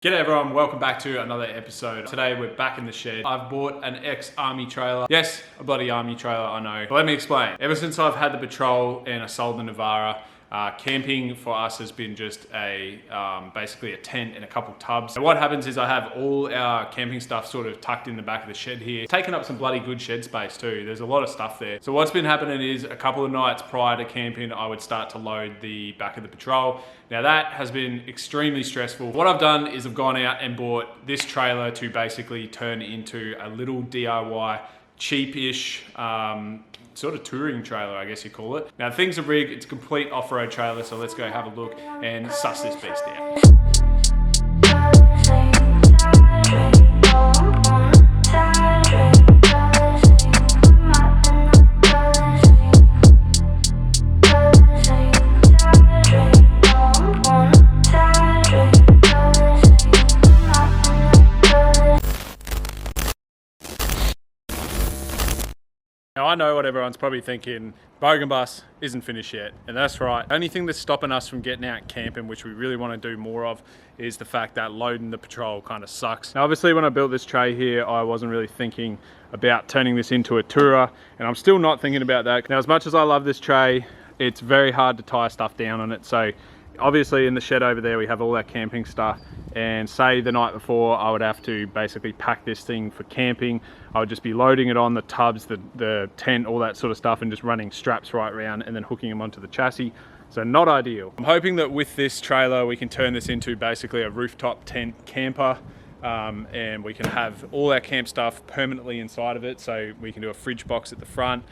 G'day everyone, welcome back to another episode. Today we're back in the shed. I've bought an ex-army trailer. Yes, a bloody army trailer, I know. But let me explain. Ever since I've had the Patrol and I sold the Navara, camping for us has been just basically a tent and a couple tubs. And what happens is I have all our camping stuff sort of tucked in the back of the shed here. Taking up some bloody good shed space too. There's a lot of stuff there. So what's been happening is a couple of nights prior to camping, I would start to load the back of the Patrol. Now that has been extremely stressful. What I've done is I've gone out and bought this trailer to basically turn into a little DIY, cheap-ish, sort of touring trailer, I guess you call it. Now things are rigged, it's a complete off-road trailer, so let's go have a look and suss this beast out. Now I know what everyone's probably thinking, Bogan Bus isn't finished yet, and that's right. The only thing that's stopping us from getting out camping, which we really want to do more of, is the fact that loading the Patrol kind of sucks. Now obviously when I built this tray here, I wasn't really thinking about turning this into a tourer, and I'm still not thinking about that. Now as much as I love this tray, it's very hard to tie stuff down on it. So obviously in the shed over there we have all our camping stuff, and say the night before I would have to basically pack this thing for camping. I would just be loading it on the tubs, the tent, all that sort of stuff, and just running straps right around and then hooking them onto the chassis. So not ideal. I'm hoping that with this trailer we can turn this into basically a rooftop tent camper, and we can have all our camp stuff permanently inside of it. So we can do a fridge box at the front,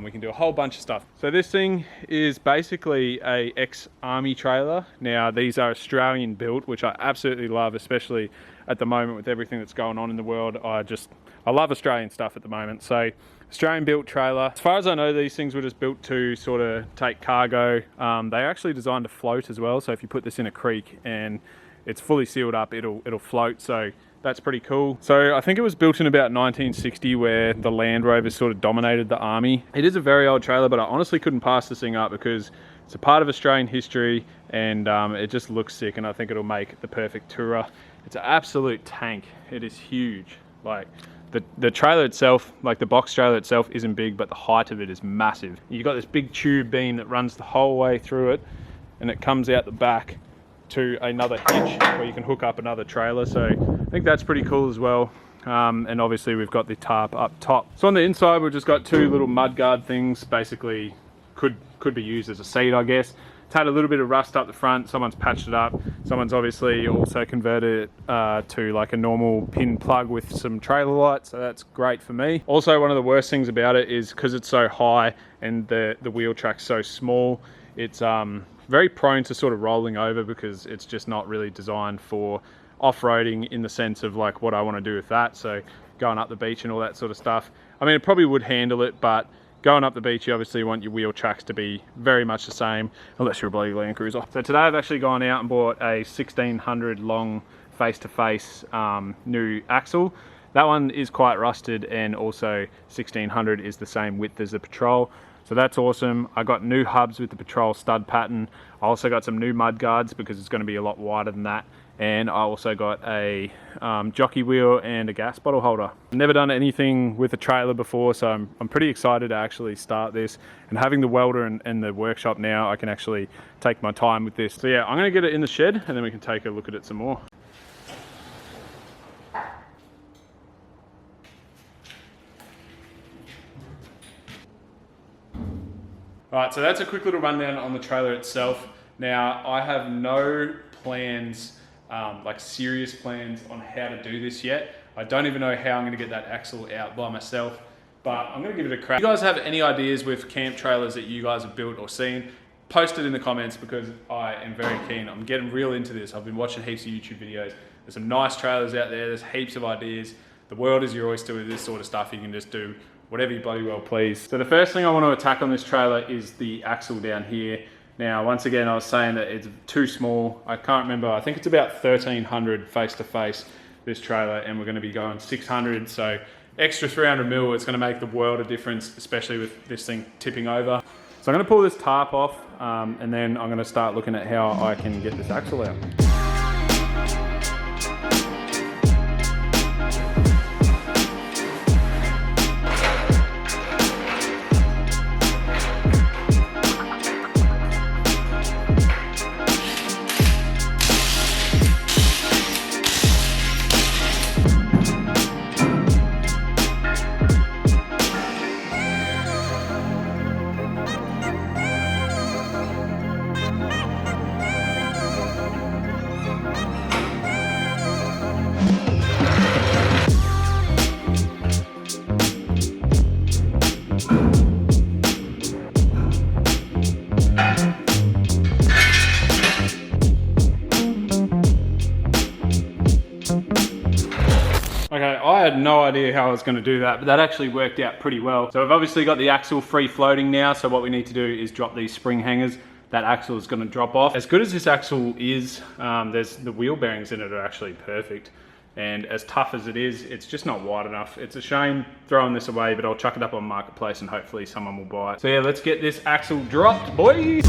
we can do a whole bunch of stuff. So this thing is basically a ex-army trailer. Now these are Australian built, which I absolutely love, especially at the moment with everything that's going on in the world. I love Australian stuff at the moment. So Australian built trailer. As far as I know, these things were just built to sort of take cargo. They're actually designed to float as well. So if you put this in a creek and it's fully sealed up, it'll float. So that's pretty cool. So I think it was built in about 1960, where the Land Rovers sort of dominated the army. It is a very old trailer, but I honestly couldn't pass this thing up because it's a part of Australian history, and it just looks sick, and I think it'll make the perfect tourer. It's an absolute tank. It is huge. Like the trailer itself, like the box trailer itself isn't big, but the height of it is massive. You've got this big tube beam that runs the whole way through it, and it comes out the back to another hitch where you can hook up another trailer. So I think that's pretty cool as well. And obviously we've got the tarp up top. So on the inside we've just got two little mudguard things, basically could be used as a seat, I guess. It's had a little bit of rust up the front, someone's patched it up. Someone's obviously also converted it to like a normal pin plug with some trailer lights, so that's great for me. Also, one of the worst things about it is because it's so high and the wheel track's so small, it's very prone to sort of rolling over because it's just not really designed for off-roading in the sense of like what I want to do with that. So going up the beach and all that sort of stuff. I mean, it probably would handle it, but going up the beach, you obviously want your wheel tracks to be very much the same, unless you're a bloody Land Cruiser. So today I've actually gone out and bought a 1600 long face-to-face new axle. That one is quite rusted, and also 1600 is the same width as the Patrol. So that's awesome. I got new hubs with the Patrol stud pattern. I also got some new mud guards because it's going to be a lot wider than that. And I also got a jockey wheel and a gas bottle holder. I've never done anything with a trailer before, so I'm pretty excited to actually start this. And having the welder and the workshop now, I can actually take my time with this. So yeah, I'm going to get it in the shed and then we can take a look at it some more. Alright, so that's a quick little rundown on the trailer itself. Now, I have no plans, like serious plans on how to do this yet. I don't even know how I'm going to get that axle out by myself, but I'm going to give it a crack. If you guys have any ideas with camp trailers that you guys have built or seen, post it in the comments because I am very keen. I'm getting real into this. I've been watching heaps of YouTube videos. There's some nice trailers out there. There's heaps of ideas. The world is your oyster with this sort of stuff. You can just do whatever you bloody well please. So the first thing I want to attack on this trailer is the axle down here. Now, once again, I was saying that it's too small. I can't remember. I think it's about 1300 face-to-face, this trailer, and we're going to be going 600. So extra 300 mil, it's going to make the world of difference, especially with this thing tipping over. So I'm going to pull this tarp off, and then I'm going to start looking at how I can get this axle out. had no idea how I was going to do that, but that actually worked out pretty well. So we've obviously got the axle free floating now, so what we need to do is drop these spring hangers. That axle is going to drop off. As good as this axle is, there's the wheel bearings in it are actually perfect. And as tough as it is, it's just not wide enough. It's a shame throwing this away, but I'll chuck it up on Marketplace and hopefully someone will buy it. So yeah, let's get this axle dropped, boys.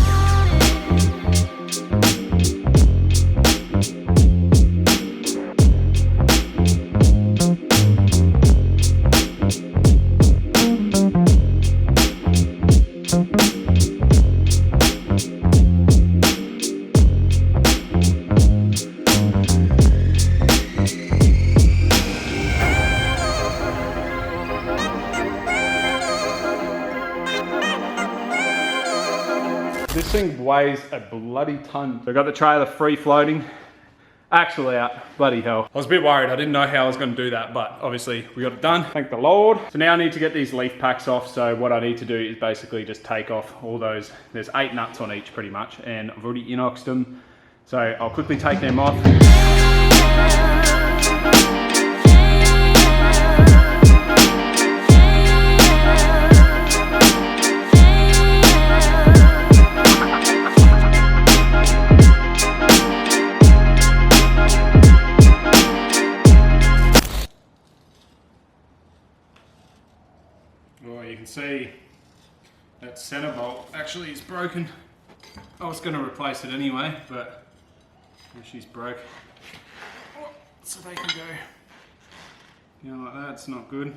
This thing weighs a bloody ton. So I got the trailer free floating, axle out, bloody hell. I was a bit worried, I didn't know how I was going to do that, but obviously we got it done, thank the Lord. So now I need to get these leaf packs off, so what I need to do is basically just take off all those, there's 8 nuts on each pretty much, and I've already inoxed them, so I'll quickly take them off. Well, you can see that center bolt actually is broken. I was going to replace it anyway, but she's broke. So they can go, like that, it's not good.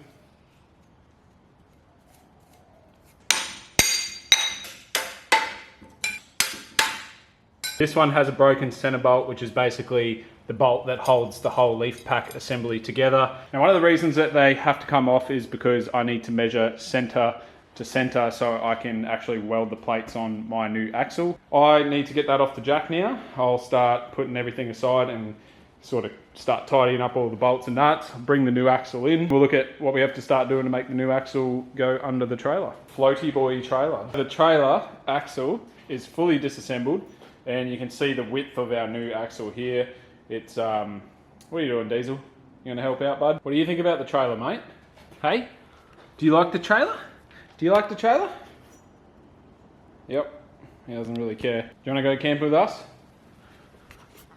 This one has a broken center bolt, which is basically the bolt that holds the whole leaf pack assembly together. Now, one of the reasons that they have to come off is because I need to measure center to center so I can actually weld the plates on my new axle. I need to get that off the jack now. I'll start putting everything aside and sort of start tidying up all the bolts and nuts, bring the new axle in. We'll look at what we have to start doing to make the new axle go under the trailer. Floaty boy trailer. The trailer axle is fully disassembled, and you can see the width of our new axle here. It's, what are you doing, Diesel? You gonna help out, bud? What do you think about the trailer, mate? Hey? Do you like the trailer? Do you like the trailer? Yep, he doesn't really care. Do you wanna go camp with us?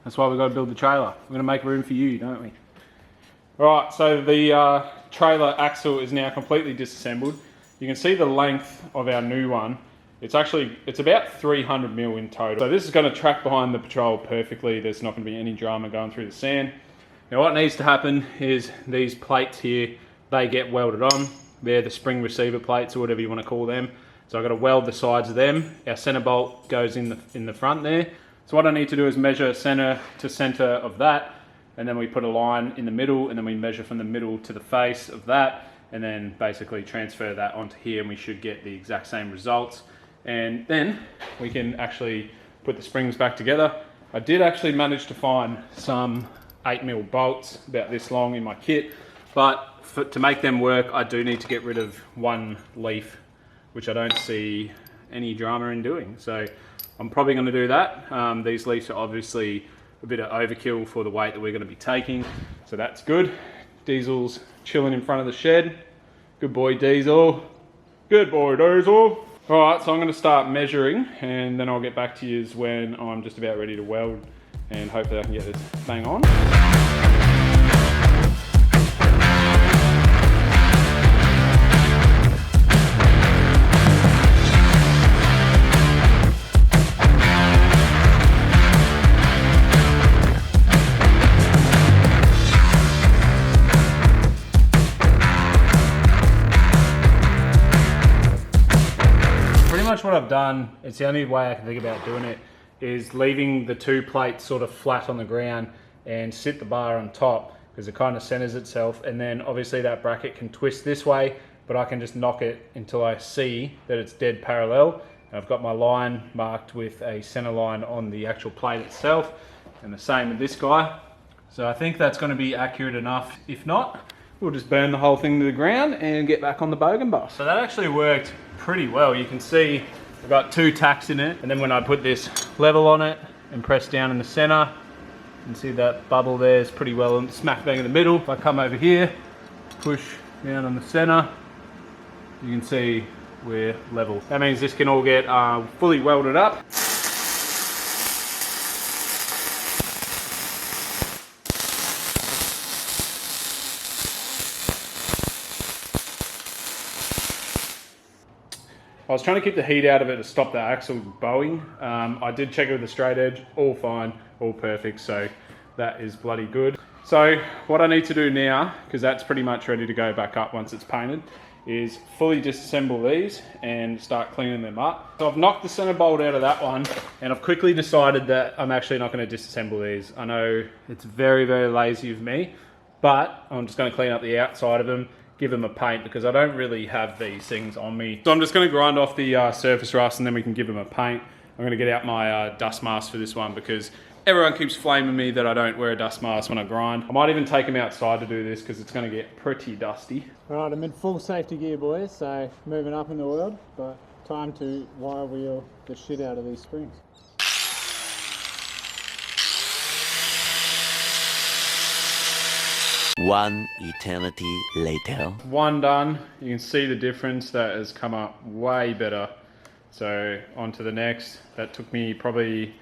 That's why we've got to build the trailer. We're gonna make room for you, don't we? All right, so the trailer axle is now completely disassembled. You can see the length of our new one. It's about 300 mil in total. So this is going to track behind the Patrol perfectly. There's not going to be any drama going through the sand. Now what needs to happen is these plates here, they get welded on. They're the spring receiver plates or whatever you want to call them. So I've got to weld the sides of them. Our center bolt goes in the front there. So what I need to do is measure center to center of that, and then we put a line in the middle, and then we measure from the middle to the face of that, and then basically transfer that onto here, and we should get the exact same results. And then we can actually put the springs back together. I did actually manage to find some 8mm bolts about this long in my kit, but to make them work, I do need to get rid of one leaf, which I don't see any drama in doing. So I'm probably going to do that. These leaves are obviously a bit of overkill for the weight that we're going to be taking, so that's good. Diesel's chilling in front of the shed. Good boy, Diesel. Good boy, Diesel. All right, so I'm going to start measuring, and then I'll get back to you when I'm just about ready to weld, and hopefully I can get this bang on. What I've done, it's the only way I can think about doing it, is leaving the two plates sort of flat on the ground and sit the bar on top, because it kind of centers itself, and then obviously that bracket can twist this way, but I can just knock it until I see that it's dead parallel. And I've got my line marked with a center line on the actual plate itself, and the same with this guy. So I think that's going to be accurate enough. If not, we'll just burn the whole thing to the ground and get back on the bogan bus. So that actually worked pretty well. You can see I've got two tacks in it, and then when I put this level on it and press down in the center, you can see that bubble there is pretty well smack bang in the middle. If I come over here push down on the center, you can see we're level. That means this can all get fully welded up. I was trying to keep the heat out of it to stop the axle bowing. I did check it with the straight edge, all fine, all perfect, so that is bloody good. So what I need to do now, because that's pretty much ready to go back up once it's painted, is fully disassemble these and start cleaning them up. So I've knocked the center bolt out of that one, and I've quickly decided that I'm actually not going to disassemble these. I know it's very, very lazy of me, but I'm just going to clean up the outside of them, give them a paint, because I don't really have these things on me. So I'm just going to grind off the surface rust and then we can give them a paint. I'm going to get out my dust mask for this one because everyone keeps flaming me that I don't wear a dust mask when I grind. I might even take them outside to do this because it's going to get pretty dusty. Alright, I'm in full safety gear, boys, so moving up in the world, but time to wire wheel the shit out of these springs. One eternity later. One done. You can see the difference. That has come up way better. So on to the next. That took me probably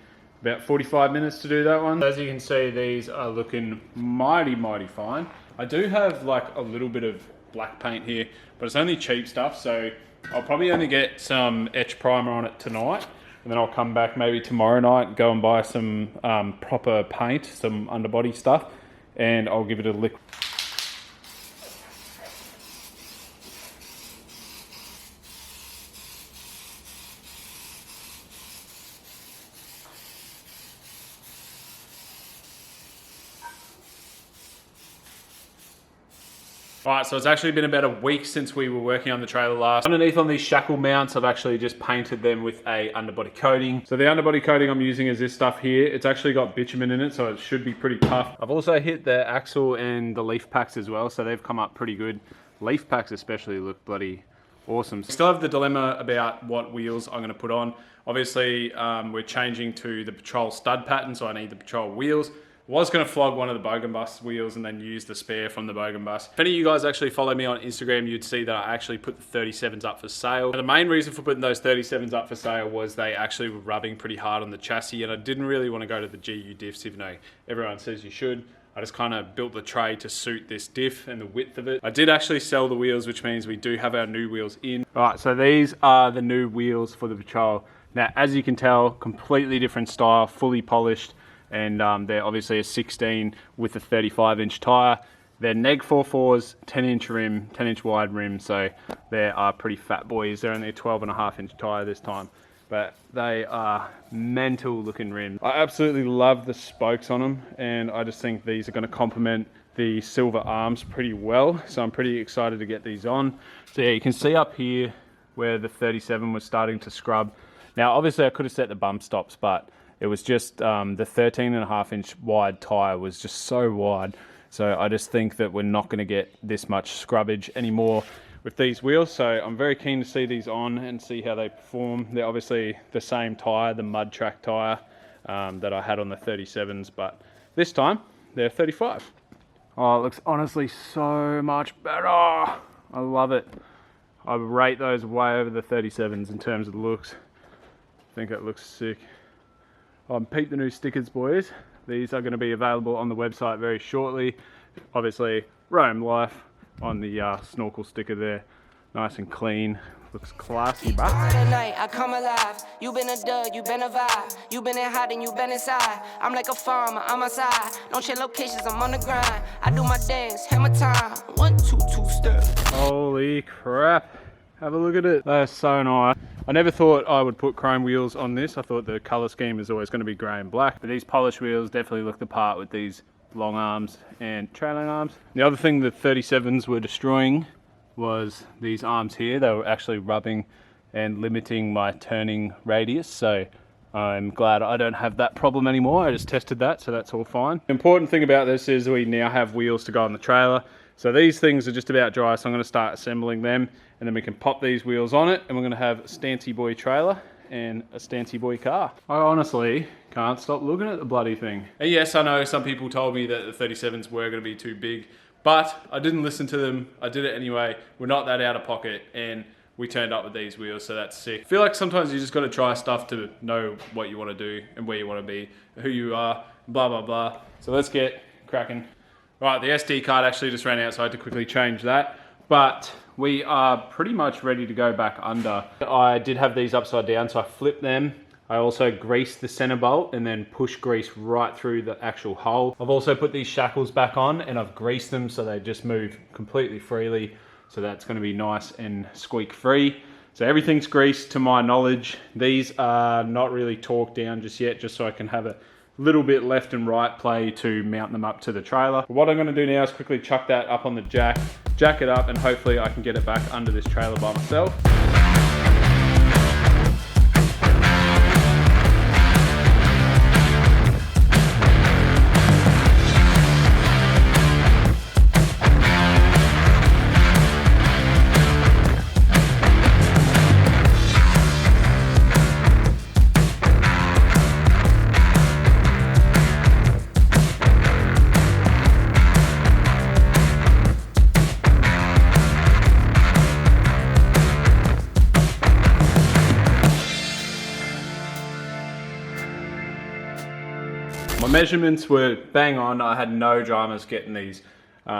about 45 minutes to do that one. As you can see, these are looking mighty, mighty fine. I do have like a little bit of black paint here, but it's only cheap stuff. So I'll probably only get some etch primer on it tonight. And then I'll come back maybe tomorrow night and go and buy some proper paint, some underbody stuff. And I'll give it a lick. Alright, so it's actually been about a week since we were working on the trailer last. Underneath on these shackle mounts, I've actually just painted them with a underbody coating. So the underbody coating I'm using is this stuff here. It's actually got bitumen in it, so it should be pretty tough. I've also hit the axle and the leaf packs as well, so they've come up pretty good. Leaf packs especially look bloody awesome. Still have the dilemma about what wheels I'm going to put on. Obviously, we're changing to the Patrol stud pattern, so I need the Patrol wheels. Was going to flog one of the Bogan Bus wheels and then use the spare from the Bogan Bus. If any of you guys actually follow me on Instagram, you'd see that I actually put the 37s up for sale. And the main reason for putting those 37s up for sale was they actually were rubbing pretty hard on the chassis, and I didn't really want to go to the GU diffs, even though everyone says you should. I just kind of built the tray to suit this diff and the width of it. I did actually sell the wheels, which means we do have our new wheels in. All right, so these are the new wheels for the Patrol. Now, as you can tell, completely different style, fully polished. And they're obviously a 16 with a 35-inch tyre. They're neg 4.4s, 10-inch rim, 10-inch wide rim, so they are pretty fat boys. They're only a 12.5-inch tyre this time, but they are mental looking rims. I absolutely love the spokes on them, and I just think these are going to complement the silver arms pretty well, so I'm pretty excited to get these on. So yeah, you can see up here where the 37 was starting to scrub. Now, obviously I could have set the bump stops, but it was just the 13.5-inch wide tyre was just so wide. So I just think that we're not going to get this much scrubbage anymore with these wheels. So I'm very keen to see these on and see how they perform. They're obviously the same tyre, the mud track tyre that I had on the 37s, but this time they're 35. Oh, it looks honestly so much better. I love it. I rate those way over the 37s in terms of the looks. I think it looks sick. Peep the new stickers, boys. These are going to be available on the website very shortly. Obviously, Rome Life on the snorkel sticker there. Nice and clean. Looks classy, bruh. I come alive. You been a dud, you been a vibe. You been in hot and you been inside. I'm like a farmer, I'm outside. Don't share locations, I'm on the grind. I do my dance, hammer time. 1, 2, 2 step. Holy crap. Have a look at it. That is so nice. I never thought I would put chrome wheels on this. I thought the colour scheme is always going to be grey and black. But these polished wheels definitely look the part with these long arms and trailing arms. The other thing the 37s were destroying was these arms here. They were actually rubbing and limiting my turning radius. So I'm glad I don't have that problem anymore. I just tested that, so that's all fine. The important thing about this is we now have wheels to go on the trailer. So these things are just about dry, so I'm going to start assembling them, and then we can pop these wheels on it, and we're going to have a Stancy Boy trailer and a Stancy Boy car. I honestly can't stop looking at the bloody thing. And yes, I know some people told me that the 37s were going to be too big, But I didn't listen to them. I did it anyway. We're not that out of pocket, and we turned up with these wheels, so that's sick. I feel like sometimes you just got to try stuff to know what you want to do and where you want to be, who you are, blah, blah, blah. So let's get cracking. Right, the SD card actually just ran out, so I had to quickly change that. But we are pretty much ready to go back under. I did have these upside down, so I flipped them. I also greased the center bolt and then push grease right through the actual hole. I've also put these shackles back on and I've greased them so they just move completely freely. So that's going to be nice and squeak free. So everything's greased to my knowledge. These are not really torqued down just yet, just so I can have a little bit left and right play to mount them up to the trailer. What I'm going to do now is quickly chuck that up on the jack it up, and hopefully I can get it back under this trailer by myself. My measurements were bang on. I had no dramas getting these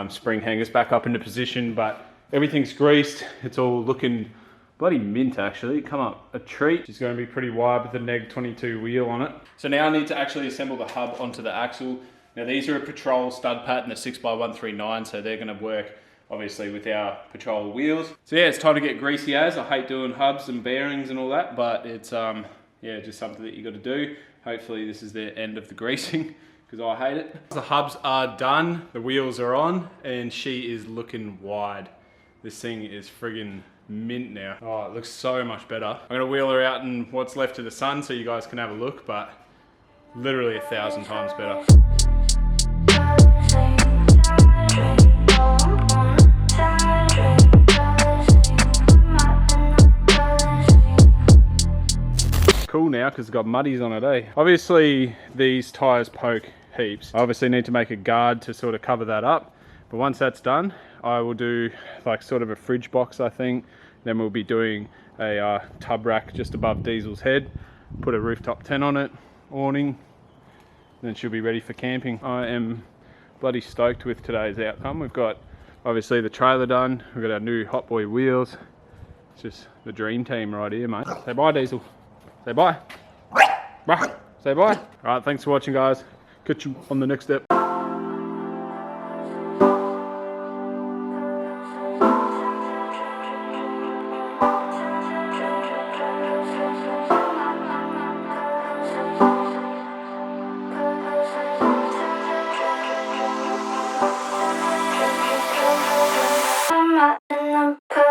spring hangers back up into position, but everything's greased. It's all looking bloody mint actually. Come up a treat. It's going to be pretty wide with the Neg 22 wheel on it. So now I need to actually assemble the hub onto the axle. Now these are a Patrol stud pattern, a 6x139, so they're going to work obviously with our Patrol wheels. So yeah, it's time to get greasy as. I hate doing hubs and bearings and all that, but it's yeah, just something that you got to do. Hopefully this is the end of the greasing, because I hate it. The hubs are done, the wheels are on, and she is looking wide. This thing is friggin' mint now. Oh, it looks so much better. I'm gonna wheel her out in what's left of the sun so you guys can have a look, but literally 1,000 times better. Cool now because it's got muddies on it, eh? Obviously these tires poke heaps. I obviously need to make a guard to sort of cover that up, but once that's done I will do like sort of a fridge box, I think. Then we'll be doing a tub rack just above Diesel's head, put a rooftop tent on it, awning, then she'll be ready for camping. I am bloody stoked with today's outcome. We've got obviously the trailer done, we've got our new Hot Boy wheels. It's just the dream team right here, mate. Say bye, Diesel. Say bye. Bye. Say bye. Alright, thanks for watching, guys. Catch you on the next step. I'm not in the